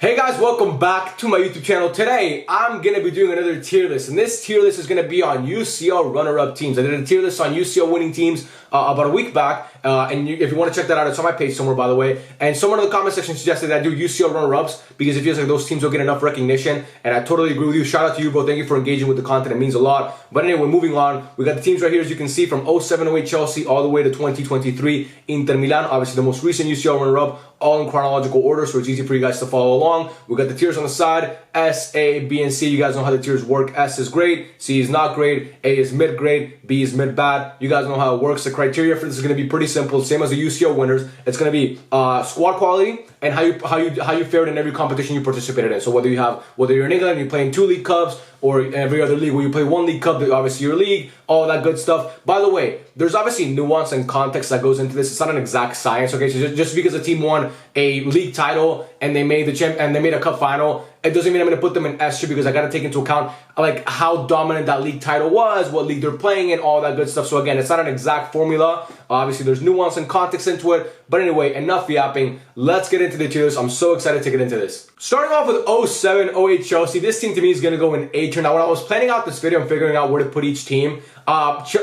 Hey guys, welcome back to my YouTube channel. Today, I'm going to be doing another tier list, and this tier list is going to be on UCL runner-up teams. I did a tier list on UCL winning teams about a week back, and if you want to check that out, it's on my page somewhere, by the way. And someone in the comment section suggested that I do UCL runner-ups because it feels like those teams don't get enough recognition, and I totally agree with you. Shout out to you, bro. Thank you for engaging with the content. It means a lot. But anyway, moving on, we got the teams right here, as you can see, from 07-08 Chelsea all the way to 2023 Inter Milan, obviously the most recent UCL runner-up, all in chronological order, so it's easy for you guys to follow along. We got the tiers on the side, S, A, B, and C. You guys know how the tiers work. S is great, C is not great, A is mid-grade, B is mid-bad. You guys know how it works. The criteria for this is going to be pretty simple, same as the UCL winners. It's going to be squad quality and how you fared in every competition you participated in. So whether you're in England and you play in 2 League Cups, or every other league where you play 1 League Cup, obviously your league, all that good stuff. By the way, there's obviously nuance and context that goes into this. It's not an exact science, okay? So just because a team won a league title and they made a cup final, it doesn't mean I'm going to put them in S tier, because I got to take into account like how dominant that league title was, what league they're playing in, all that good stuff. So again, it's not an exact formula. Obviously, there's nuance and context into it. But anyway, enough yapping. Let's get into the tier list. I'm so excited to get into this. Starting off with 07-08 Chelsea. This team to me is going to go in A tier. Now, when I was planning out this video and figuring out where to put each team,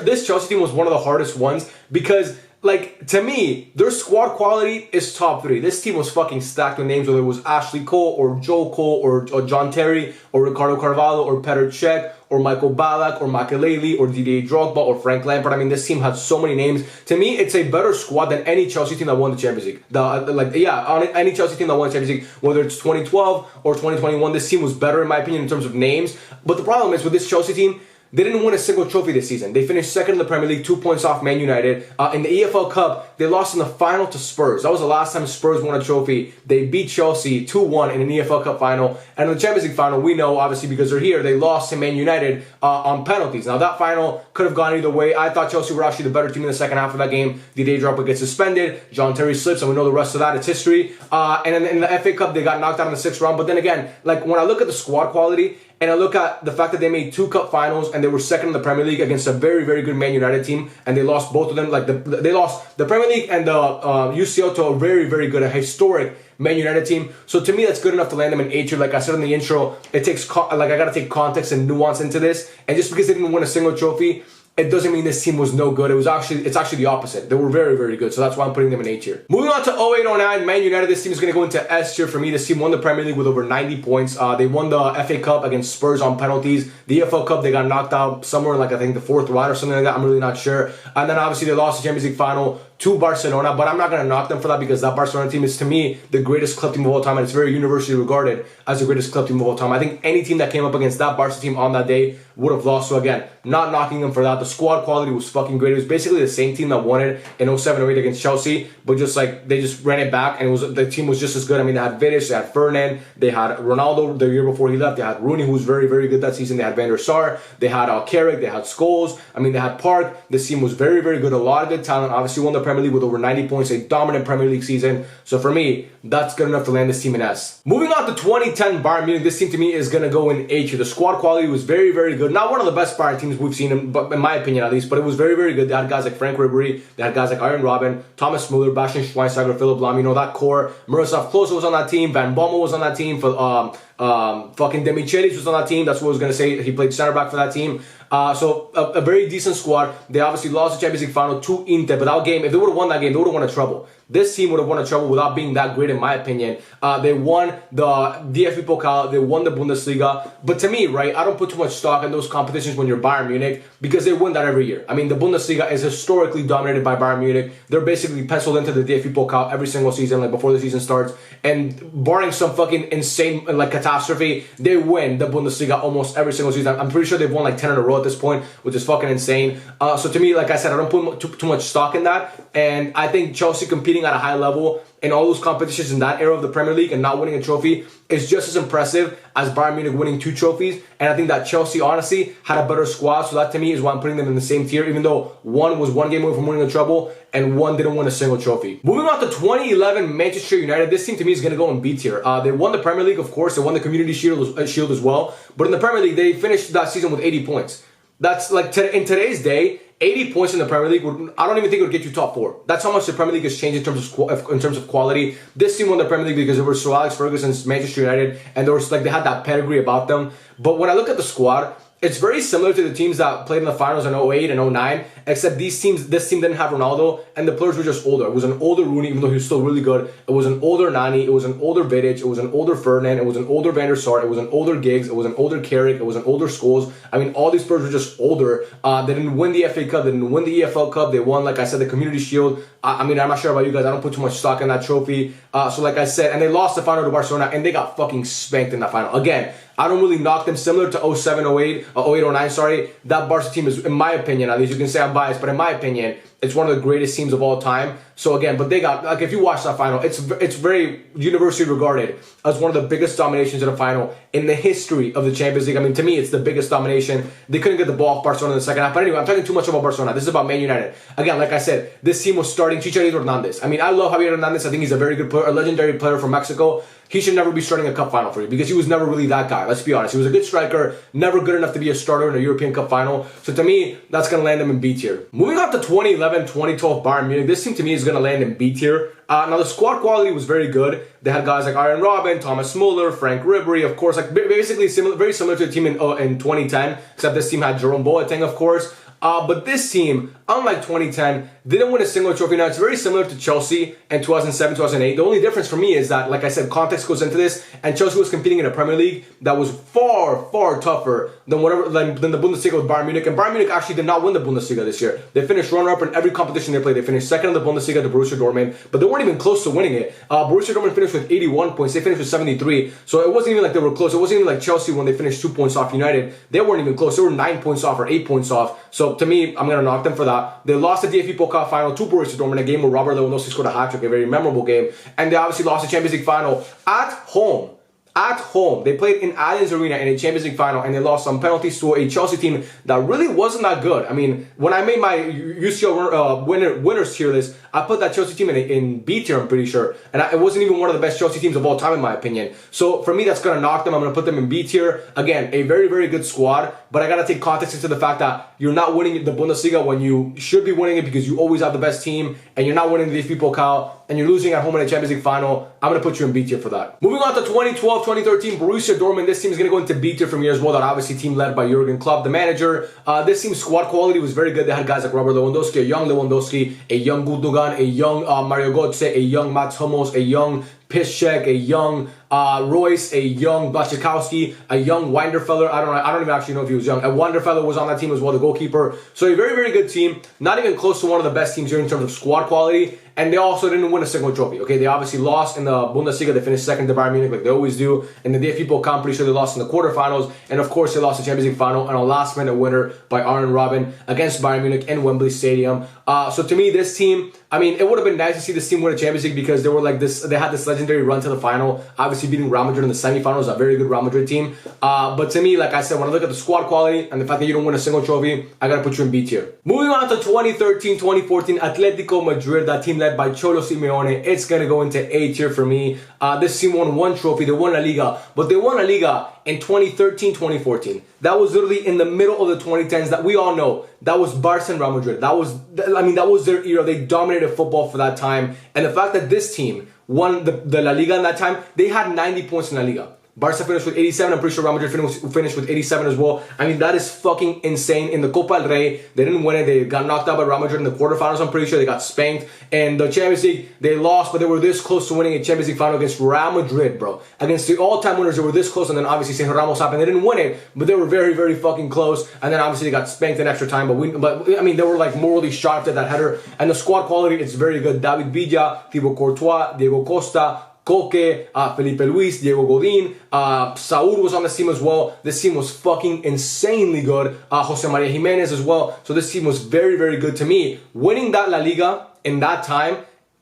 this Chelsea team was one of the hardest ones because, like, to me, their squad quality is top 3. This team was fucking stacked with names, whether it was Ashley Cole or Joe Cole or John Terry or Ricardo Carvalho or Petr Cech or Michael Ballack or Makelele or Didier Drogba or Frank Lampard. I mean, this team had so many names. To me, it's a better squad than any Chelsea team that won the Champions League. Any Chelsea team that won the Champions League, whether it's 2012 or 2021, this team was better, in my opinion, in terms of names. But the problem is with this Chelsea team, they didn't win a single trophy this season. They finished second in the Premier League, 2 points off Man United. In the EFL Cup, they lost in the final to Spurs. That was the last time Spurs won a trophy. They beat Chelsea 2-1 in an EFL Cup final. And in the Champions League final, we know, obviously, because they're here, they lost to Man United on penalties. Now, that final could have gone either way. I thought Chelsea were actually the better team in the second half of that game. Didier Drogba gets suspended. John Terry slips, and we know the rest of that. It's history. And then in the FA Cup, they got knocked out in the 6th round. But then again, like, when I look at the squad quality, and I look at the fact that they made 2 cup finals and they were second in the Premier League against a very, very good Man United team, and they lost both of them. Like they lost the Premier League and the UCL to a very, very good, a historic Man United team. So to me, that's good enough to land them in A tier. Like I said in the intro, it takes I gotta take context and nuance into this. And just because they didn't win a single trophy, it doesn't mean this team was no good. It's actually the opposite. They were very, very good. So that's why I'm putting them in A tier. Moving on to 08-09, Man United. This team is going to go into S tier for me. This team won the Premier League with over 90 points. They won the FA Cup against Spurs on penalties. The EFL Cup, they got knocked out somewhere in, like, I think the 4th round or something like that. I'm really not sure. And then obviously they lost the Champions League final to Barcelona, but I'm not going to knock them for that because that Barcelona team is, to me, the greatest club team of all time, and it's very universally regarded as the greatest club team of all time. I think any team that came up against that Barca team on that day would have lost. So again, not knocking them for that. The squad quality was fucking great. It was basically the same team that won it in 07-08 against Chelsea, but just like they just ran it back, and the team was just as good. I mean, they had Vidic, they had Fernand, they had Ronaldo the year before he left, they had Rooney, who was very, very good that season, they had Van der Sar, they had Carrick, they had Scholes, I mean, they had Park. This team was very, very good, a lot of good talent. Obviously won the Premier League with over 90 points, a dominant Premier League season. So for me, that's good enough to land this team in S. Moving on to 2010 Bayern Munich, this team to me is going to go in A tier. The squad quality was very, very good. Not one of the best Bayern teams we've seen, but in my opinion at least, but it was very, very good. They had guys like Frank Ribery, they had guys like Arjen Robben, Thomas Müller, Bastian Schweinsteiger, Philipp Lahm, you know, that core. Miroslav Klose was on that team, Van Bommel was on that team, fucking Demichelis was on that team. That's what I was going to say. He played center back for that team. So a very decent squad. They obviously lost the Champions League final to Inter, but that game, if they would have won that game, they would have won a treble. This team would have won a treble without being that great, in my opinion. They won the DFB Pokal, they won the Bundesliga. But to me, right, I don't put too much stock in those competitions when you're Bayern Munich because they win that every year. I mean, the Bundesliga is historically dominated by Bayern Munich. They're basically penciled into the DFB Pokal every single season, like before the season starts. And barring some fucking insane, like, catastrophe, they win the Bundesliga almost every single season. I'm pretty sure they've won like 10 in a row at this point, which is fucking insane. So to me, like I said, I don't put too much stock in that. And I think Chelsea competing at a high level in all those competitions in that era of the Premier League and not winning a trophy is just as impressive as Bayern Munich winning 2 trophies. And I think that Chelsea, honestly, had a better squad. So that, to me, is why I'm putting them in the same tier, even though one was 1 game away from winning a treble and one didn't win a single trophy. Moving on to 2011 Manchester United, this team to me is going to go in B tier. They won the Premier League, of course. They won the Community Shield as well. But in the Premier League, they finished that season with 80 points. That's like, in today's day, 80 points in the Premier League, I don't even think it would get you top 4. That's how much the Premier League has changed in terms of quality. This team won the Premier League because it was Sir Alex Ferguson's Manchester United, and they had that pedigree about them. But when I look at the squad, it's very similar to the teams that played in the finals in 08 and 09, except this team didn't have Ronaldo, and the players were just older. It was an older Rooney, even though he was still really good. It was an older Nani. It was an older Vidic. It was an older Ferdinand. It was an older Van der Sar. It was an older Giggs. It was an older Carrick. It was an older Scholes. I mean, all these players were just older. They didn't win the FA Cup. They didn't win the EFL Cup. They won, like I said, the Community Shield. I mean, I'm not sure about you guys. I don't put too much stock in that trophy. So like I said, and they lost the final to Barcelona, and they got fucking spanked in that final. Again, I don't really knock them, similar to 07, 08, 08, 09, that Barca team is, in my opinion, at least you can say I'm biased, but in my opinion, it's one of the greatest teams of all time. So again, but they got, like, if you watch that final, it's very universally regarded as one of the biggest dominations in a final in the history of the Champions League. I mean, to me, it's the biggest domination. They couldn't get the ball off Barcelona in the second half. But anyway, I'm talking too much about Barcelona. This is about Man United. Again, like I said, this team was starting Chicharito Hernandez. I mean, I love Javier Hernandez. I think he's a very good player, a legendary player from Mexico. He should never be starting a cup final for you because he was never really that guy. Let's be honest. He was a good striker, never good enough to be a starter in a European Cup final. So to me, that's going to land him in B tier. Moving on to 2011-2012 Bayern Munich, this team to me is going to land in B tier. Now the squad quality was very good. They had guys like Arjen Robben, Thomas Muller, Frank Ribery, of course, like basically very similar to the team in 2010, except this team had Jerome Boateng, of course. But this team, unlike 2010, didn't win a single trophy. Now, it's very similar to Chelsea in 2007, 2008. The only difference for me is that, like I said, context goes into this, and Chelsea was competing in a Premier League that was far, far tougher than the Bundesliga with Bayern Munich. And Bayern Munich actually did not win the Bundesliga this year. They finished runner-up in every competition they played. They finished second in the Bundesliga to Borussia Dortmund, but they weren't even close to winning it. Borussia Dortmund finished with 81 points. They finished with 73. So it wasn't even like they were close. It wasn't even like Chelsea when they finished 2 points off United. They weren't even close. They were 9 points off or 8 points off. So to me, I'm going to knock them for that. They lost the DFB Pokal final to Borussia Dortmund, a game where Robert Lewandowski scored a hat-trick, a very memorable game. And they obviously lost the Champions League final at home. At home. They played in Allianz Arena in a Champions League final, and they lost some penalties to a Chelsea team that really wasn't that good. I mean, when I made my UCL winners tier list, I put that Chelsea team in B tier, I'm pretty sure. And it wasn't even one of the best Chelsea teams of all time, in my opinion. So for me, that's going to knock them. I'm going to put them in B tier. Again, a very, very good squad. But I got to take context into the fact that you're not winning the Bundesliga when you should be winning it because you always have the best team. And you're not winning the DFB Pokal. And you're losing at home in a Champions League final. I'm going to put you in B tier for that. Moving on to 2012-2013, Borussia Dortmund. This team is going to go into B tier from here as well. That obviously team led by Jurgen Klopp, the manager. This team's squad quality was very good. They had guys like Robert Lewandowski, a young Lewandowski, a young Gundogan, a young Mario Götze, a young Mats Hummels, a young Piszczek, a young Royce, a young Błaszczykowski, a young Winderfeller. I don't even actually know if he was young. And Winderfeller was on that team as well, the goalkeeper. So a very, very good team. Not even close to one of the best teams here in terms of squad quality. And they also didn't win a single trophy. Okay, they obviously lost in the Bundesliga. They finished second to Bayern Munich like they always do. In the DFB Pokal, I'm pretty sure they lost in the quarterfinals. And of course, they lost the Champions League final and a last-minute winner by Arjen Robben against Bayern Munich in Wembley Stadium. So to me, this team, I mean, it would have been nice to see this team win a Champions League because they were like this. They had this legendary run to the final, obviously beating Real Madrid in the semifinals, a very good Real Madrid team. But to me, like I said, when I look at the squad quality and the fact that you don't win a single trophy, I gotta put you in B tier. Moving on to 2013-2014, Atletico Madrid, that team led by Cholo Simeone. It's gonna go into A tier for me. This team won one trophy. They won La Liga, but they won La Liga in 2013-2014. That was literally in the middle of the 2010s. That we all know that was Barca and Real Madrid. That was their era. They dominated football for that time. And the fact that this team won the La Liga in that time, they had 90 points in La Liga. Barca finished with 87. I'm pretty sure Real Madrid finished with 87 as well. I mean, that is fucking insane. In the Copa del Rey, they didn't win it. They got knocked out by Real Madrid in the quarterfinals. I'm pretty sure they got spanked. And the Champions League, they lost, but they were this close to winning a Champions League final against Real Madrid, bro. Against the all-time winners, they were this close. And then obviously Sergio Ramos happened. They didn't win it, but they were very, very fucking close. And then obviously they got spanked in extra time. But I mean, they were like morally sharp at that header. And the squad quality, it's very good. David Villa, Thibaut Courtois, Diego Costa, Koke, Felipe Luis, Diego Godin, Saúl was on this team as well. This team was fucking insanely good. Jose Maria Jimenez as well. So this team was very, very good to me. Winning that La Liga in that time,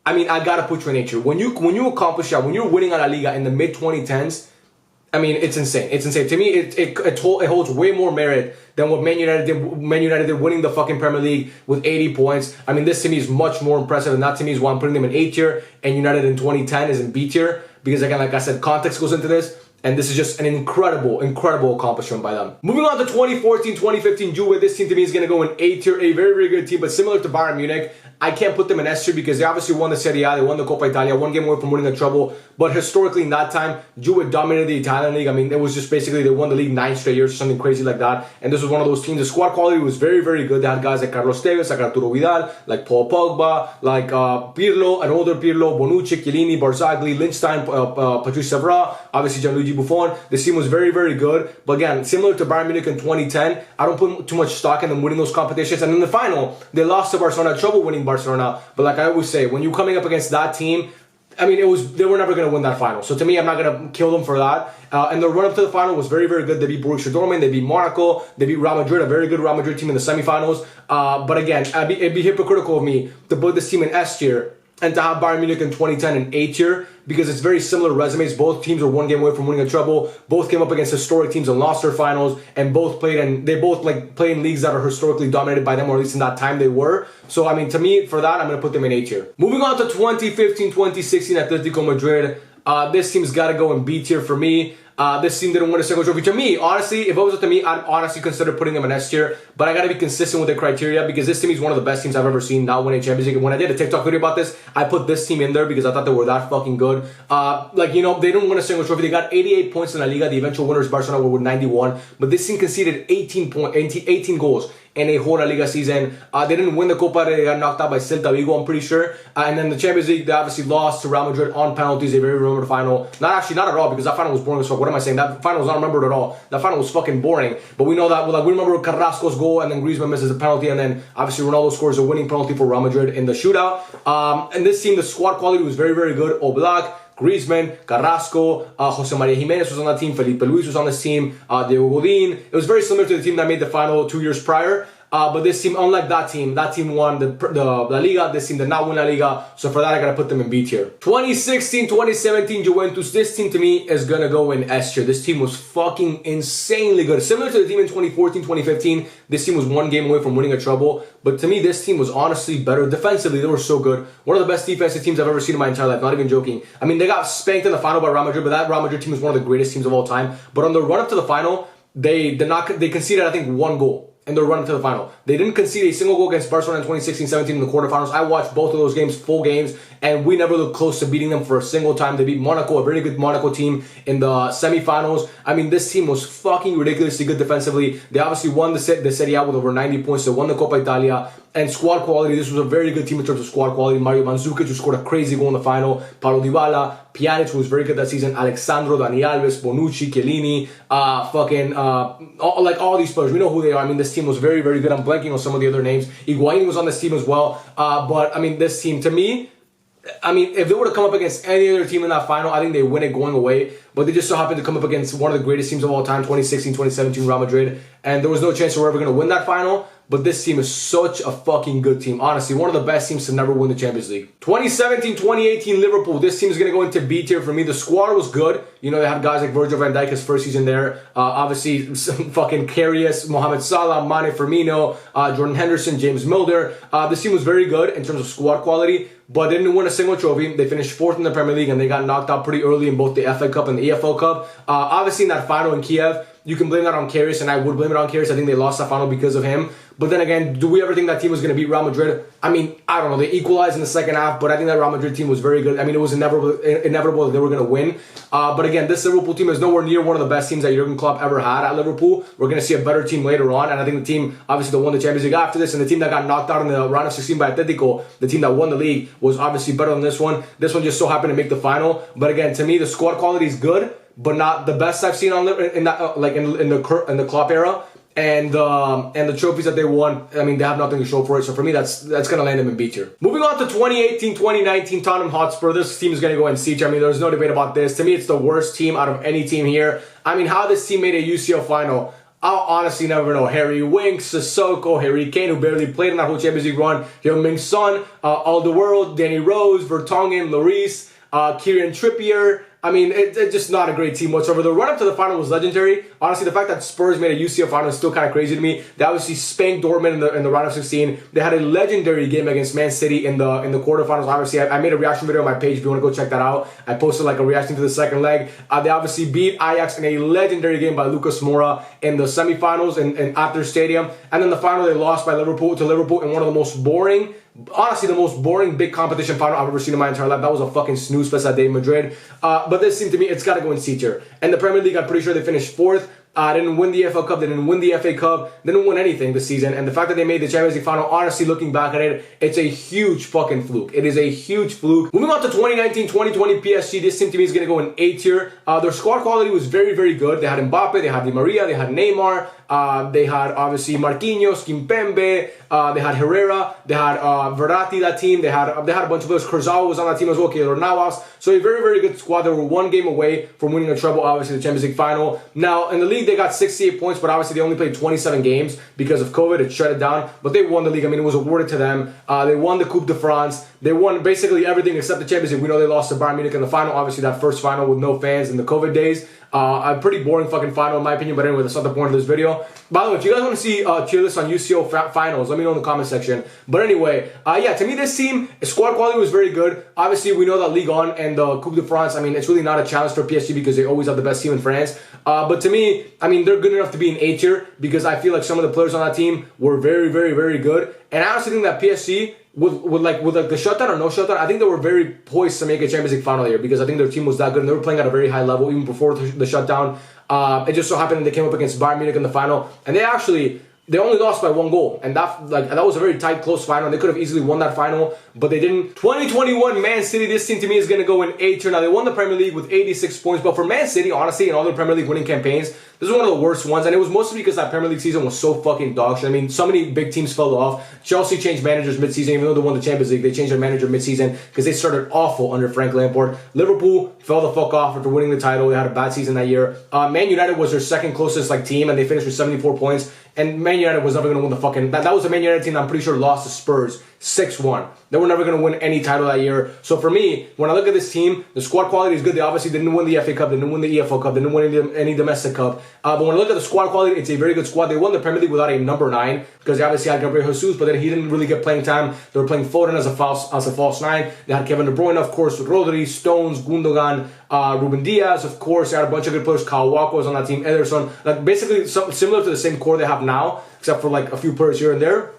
I mean, I gotta put you in nature. When you accomplish that, when you're winning a La Liga in the mid-2010s, I mean, it's insane. It's insane. To me, it holds way more merit than what Man United did. Man United did winning the fucking Premier League with 80 points. I mean, this to me is much more impressive, and that to me is why I'm putting them in A tier, and United in 2010 is in B tier. Because again, like I said, context goes into this. And this is just an incredible accomplishment by them. Moving on to 2014-2015 Juve, this team to me is going to go in A tier, a very, very good team, but similar to Bayern Munich. I can't put them in S tier because they obviously won the Serie A, they won the Coppa Italia, one game away from winning a treble. But historically in that time, Juve dominated the Italian league. I mean, it was just basically they won the league 9 straight years or something crazy like that. And this was one of those teams. The squad quality was very, very good. They had guys like Carlos Tevez, like Arturo Vidal, like Paul Pogba, like Pirlo, an older Pirlo, Bonucci, Chiellini, Barzagli, Lichtstein, Patrice Evra, obviously Gianluigi Buffon. This team was very, very good. But again, similar to Bayern Munich in 2010, I don't put too much stock in them winning those competitions. And in the final, they lost to Barcelona, trouble winning Barcelona. But like I always say, when you're coming up against that team, I mean, they were never going to win that final. So to me, I'm not going to kill them for that. And the run-up to the final was very, very good. They beat Borussia Dortmund. They beat Monaco. They beat Real Madrid, a very good Real Madrid team in the semifinals. But again, it'd be hypocritical of me to put this team in S tier and to have Bayern Munich in 2010 in A tier because it's very similar resumes. Both teams were one game away from winning a treble. Both came up against historic teams and lost their finals, and both played play in leagues that are historically dominated by them, or at least in that time they were. So I mean, to me, for that, I'm going to put them in A tier. Moving on to 2015-2016 Atletico Madrid. This team's got to go in B tier for me. This team didn't win a single trophy. To me, honestly, if it was up to me, I'd honestly consider putting them in S tier. But I got to be consistent with the criteria because this team is one of the best teams I've ever seen not winning Champions League. And when I did a TikTok video about this, I put this team in there because I thought they were that fucking good. They didn't win a single trophy. They got 88 points in La Liga. The eventual winners, Barcelona, were with 91. But this team conceded 18 goals in a whole La Liga season. They didn't win the Copa. They got knocked out by Celta Vigo, I'm pretty sure. And then the Champions League, they obviously lost to Real Madrid on penalties. They very remember the final. Not at all, because that final was boring as fuck. What am I saying? That final was not remembered at all. That final was fucking boring. But we know that, we remember Carrasco's goal, and then Griezmann misses a penalty, and then obviously Ronaldo scores a winning penalty for Real Madrid in the shootout. And this team, the squad quality was very, very good. Oblak, Griezmann, Carrasco, Jose Maria Jimenez was on that team, Felipe Luis was on this team, Diego Godin. It was very similar to the team that made the final 2 years prior. But this team, unlike that team won the La Liga. This team did not win La Liga. So for that, I got to put them in B tier. 2016-2017 Juventus. This team to me is going to go in S tier. This team was fucking insanely good. Similar to the team in 2014-2015, this team was one game away from winning a treble. But to me, this team was honestly better. Defensively, they were so good. One of the best defensive teams I've ever seen in my entire life. Not even joking. I mean, they got spanked in the final by Real Madrid, but that Real Madrid team is one of the greatest teams of all time. But on the run-up to the final, they conceded, I think, 1 goal in their run to the final. They didn't concede a single goal against Barcelona in 2016-17 in the quarterfinals. I watched both of those games, full games, and we never looked close to beating them for a single time. They beat Monaco, a very good Monaco team, in the semifinals. I mean, this team was fucking ridiculously good defensively. They obviously won the Serie A with over 90 points. They won the Coppa Italia. And squad quality, this was a very good team in terms of squad quality. Mario Mandzukic, who scored a crazy goal in the final. Paulo Dybala, Pjanic, who was very good that season. Alexandro, Dani Alves, Bonucci, Chiellini, all these players. We know who they are. I mean, this team was very, very good. I'm blanking on some of the other names. Higuain was on this team as well. But, I mean, this team, to me, if they were to come up against any other team in that final, I think they win it going away. But they just so happened to come up against one of the greatest teams of all time, 2016, 2017 Real Madrid. And there was no chance they were ever going to win that final. But this team is such a fucking good team. Honestly, one of the best teams to never win the Champions League. 2017-2018 Liverpool. This team is going to go into B tier for me. The squad was good. You know, they had guys like Virgil van Dijk, his first season there. Obviously, some fucking Karius, Mohamed Salah, Mane Firmino, Jordan Henderson, James Milner. This team was very good in terms of squad quality, but they didn't win a single trophy. They finished 4th in the Premier League, and they got knocked out pretty early in both the FA Cup and the EFL Cup. Obviously, in that final in Kiev, you can blame that on Karius, and I would blame it on Karius. I think they lost that final because of him. But then again, do we ever think that team was going to beat Real Madrid? I mean, I don't know. They equalized in the second half, but I think that Real Madrid team was very good. I mean, it was inevitable that they were going to win. But again, this Liverpool team is nowhere near one of the best teams that Jurgen Klopp ever had at Liverpool. We're going to see a better team later on, and I think the team, obviously, that won the Champions League after this, and the team that got knocked out in the round of 16 by Atletico, the team that won the league, was obviously better than this one. This one just so happened to make the final. But again, to me, the squad quality is good, but not the best I've seen in the Klopp era. And the trophies that they won, I mean, they have nothing to show for it. So for me, that's going to land them in B tier. Moving on to 2018-2019 Tottenham Hotspur. This team is going to go in C tier. I mean, there's no debate about this. To me, it's the worst team out of any team here. I mean, how this team made a UCL final, I'll honestly never know. Harry Winks, Sissoko, Harry Kane, who barely played in that whole Champions League run, Heung-min Son, Alderweireld, Danny Rose, Vertonghen, Lloris, Kieran Trippier, I mean, it's just not a great team whatsoever. The run up to the final was legendary. Honestly, the fact that Spurs made a UCL final is still kind of crazy to me. They obviously spanked Dortmund in the round of 16. They had a legendary game against Man City in the quarterfinals. Obviously, I made a reaction video on my page if you want to go check that out. I posted like a reaction to the second leg. They obviously beat Ajax in a legendary game by Lucas Moura in the semifinals at their stadium. And then the final, they lost by Liverpool in one of the most boring, honestly, the most boring big competition final I've ever seen in my entire life. That was a fucking snooze fest that day in Madrid. But this team, to me, it's got to go in C tier. And the Premier League, I'm pretty sure they finished 4th. Didn't win the FA Cup, they didn't win the FA Cup, didn't win anything this season. And the fact that they made the Champions League final, honestly, looking back at it, it's a huge fucking fluke. It is a huge fluke. Moving on to 2019-2020 PSG, this team to me is going to go in A tier. Their squad quality was very, very good. They had Mbappe, they had Di Maria, they had Neymar, they had obviously Marquinhos, Kimpembe, they had Herrera, they had Verratti, that team, they had a bunch of players. Kurzawa was on that team as well, Keylor Navas. So a very, very good squad. They were one game away from winning a treble, obviously the Champions League final. Now, in the league, they got 68 points, but obviously they only played 27 games because of COVID. It shut it down, but they won the league. I mean, it was awarded to them. They won the Coupe de France. They won basically everything except the Champions League. We know they lost to Bayern Munich in the final. Obviously, that first final with no fans in the COVID days. A pretty boring fucking final in my opinion, but anyway, that's not the point of this video. By the way, if you guys want to see tier lists on UCL finals, let me know in the comment section. But anyway, yeah, to me this team, squad quality was very good. Obviously, we know that Ligue 1 and the Coupe de France, I mean, it's really not a challenge for PSG because they always have the best team in France. But to me, I mean, they're good enough to be in A tier because I feel like some of the players on that team were very, very, very good. And I honestly think that PSG, with the shutdown or no shutdown, I think they were very poised to make a Champions League final here because I think their team was that good and they were playing at a very high level even before the shutdown. It just so happened that they came up against Bayern Munich in the final, and they only lost by 1 goal, and that was a very tight, close final. They could have easily won that final, but they didn't. 2021 Man City, this team to me is going to go in A tier. Now, they won the Premier League with 86 points, but for Man City, honestly, in all their Premier League winning campaigns, this is one of the worst ones, and it was mostly because that Premier League season was so fucking dog shit. I mean, so many big teams fell off. Chelsea changed managers mid-season, even though they won the Champions League, they changed their manager mid-season because they started awful under Frank Lampard. Liverpool fell the fuck off after winning the title. They had a bad season that year. Man United was their second closest team, and they finished with 74 points. And Man United was never going to win the fucking... That was a Man United team that I'm pretty sure lost to Spurs 6-1. They were never going to win any title that year. So for me, when I look at this team, the squad quality is good. They obviously didn't win the FA Cup. They didn't win the EFL Cup. They didn't win any domestic cup. But when I look at the squad quality, it's a very good squad. They won the Premier League without a number 9 because they obviously had Gabriel Jesus, but then he didn't really get playing time. They were playing Foden as a false 9. They had Kevin De Bruyne, of course, Rodri, Stones, Gundogan, Ruben Diaz, of course. They had a bunch of good players. Kyle Walker was on that team. Ederson. Basically similar to the same core they have now, except for a few players here and there.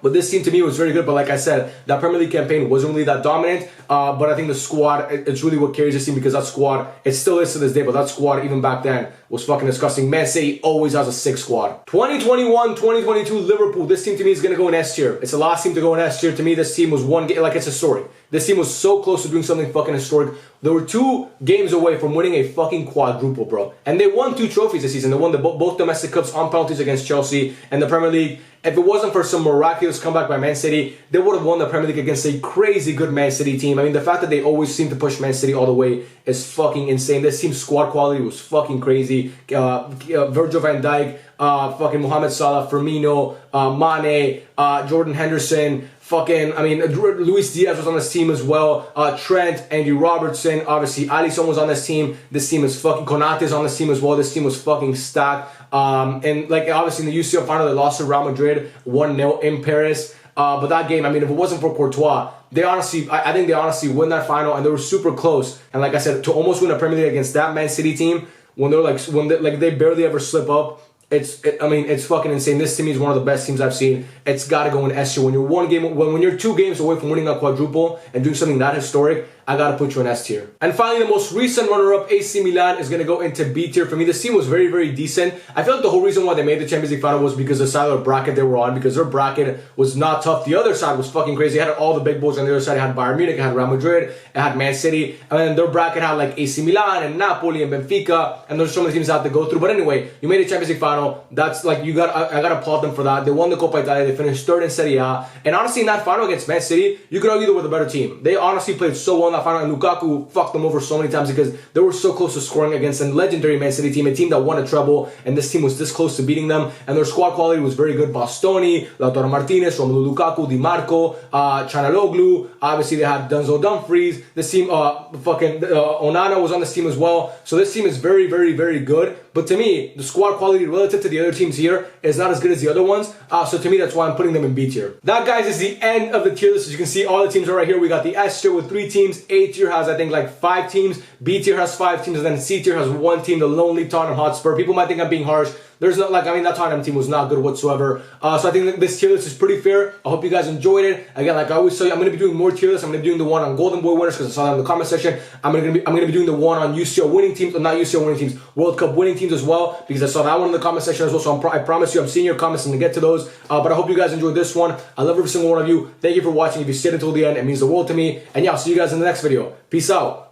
But this team to me was very good. But like I said, that Premier League campaign wasn't really that dominant. But I think the squad, it's really what carries this team because that squad, it still is to this day, but that squad even back then was fucking disgusting. Man City always has a 6 squad. 2021, 2022 Liverpool. This team to me is going to go in S tier. It's the last team to go in S tier. To me, this team was one game, it's historic. This team was so close to doing something fucking historic. They were 2 games away from winning a fucking quadruple, bro. And they won 2 trophies this season. They won both domestic cups on penalties against Chelsea and the Premier League. If it wasn't for some miraculous comeback by Man City, they would have won the Premier League against a crazy good Man City team. I mean, the fact that they always seem to push Man City all the way is fucking insane. This team's squad quality was fucking crazy. Virgil van Dijk, fucking Mohamed Salah, Firmino, Mane, Jordan Henderson, Luis Diaz was on this team as well. Trent, Andy Robertson, obviously Alisson was on this team. This team is fucking... Konate is on this team as well. This team was fucking stacked. And obviously in the UCL final, they lost to Real Madrid 1-0 in Paris. But that game, I mean, if it wasn't for Courtois, I think they honestly win that final, and they were super close. And like I said, to almost win a Premier League against that Man City team, when they barely ever slip up, it's fucking insane. This to me is one of the best teams I've seen. It's got to go in S tier. When you're 2 games away from winning a quadruple and doing something that historic, I got to put you in S tier. And finally, the most recent runner-up, AC Milan, is going to go into B tier. For me, this team was very, very decent. I feel like the whole reason why they made the Champions League final was because the side of the bracket they were on, because their bracket was not tough. The other side was fucking crazy. It had all the big boys on the other side. It had Bayern Munich, it had Real Madrid, it had Man City, and then their bracket had AC Milan and Napoli and Benfica, and there's so many teams out to go through. But anyway, you made a Champions League final. That's I gotta applaud them for that. They won the Coppa Italia. They finished 3rd in Serie A. And honestly, in that final against Man City, you could argue they were the better team. They honestly played so well in in that final, and Lukaku fucked them over so many times because they were so close to scoring against a legendary Man City team, a team that won a treble, and this team was this close to beating them, and their squad quality was very good. Bastoni, Lautaro Martinez, Romelu Lukaku, Di Marco, Chanaloglu, obviously they had Denzel Dumfries, this team, Onana was on this team as well, so this team is very, very, very good, but to me, the squad quality relative to the other teams here is not as good as the other ones, so to me, that's why I'm putting them in B tier. That, guys, is the end of the tier list. As you can see, all the teams are right here. We got the S tier with 3 teams, A tier has, I think, like 5 teams, B tier has 5 teams, and then C tier has 1 team, the lonely Tottenham Hotspur. People might think I'm being harsh. There's not, like, I mean, that Tottenham team was not good whatsoever. So I think that this tier list is pretty fair. I hope you guys enjoyed it. Again, like I always tell you, I'm going to be doing more tier lists. I'm going to be doing the one on Golden Boy winners because I saw that in the comment section. I'm going to be doing the one on UCL winning teams, or not UCL winning teams, World Cup winning teams as well, because I saw that one in the comment section as well. So I promise you, I'm seeing your comments and to get to those. But I hope you guys enjoyed this one. I love every single one of you. Thank you for watching. If you stayed until the end, it means the world to me. And yeah, I'll see you guys in the next video. Peace out.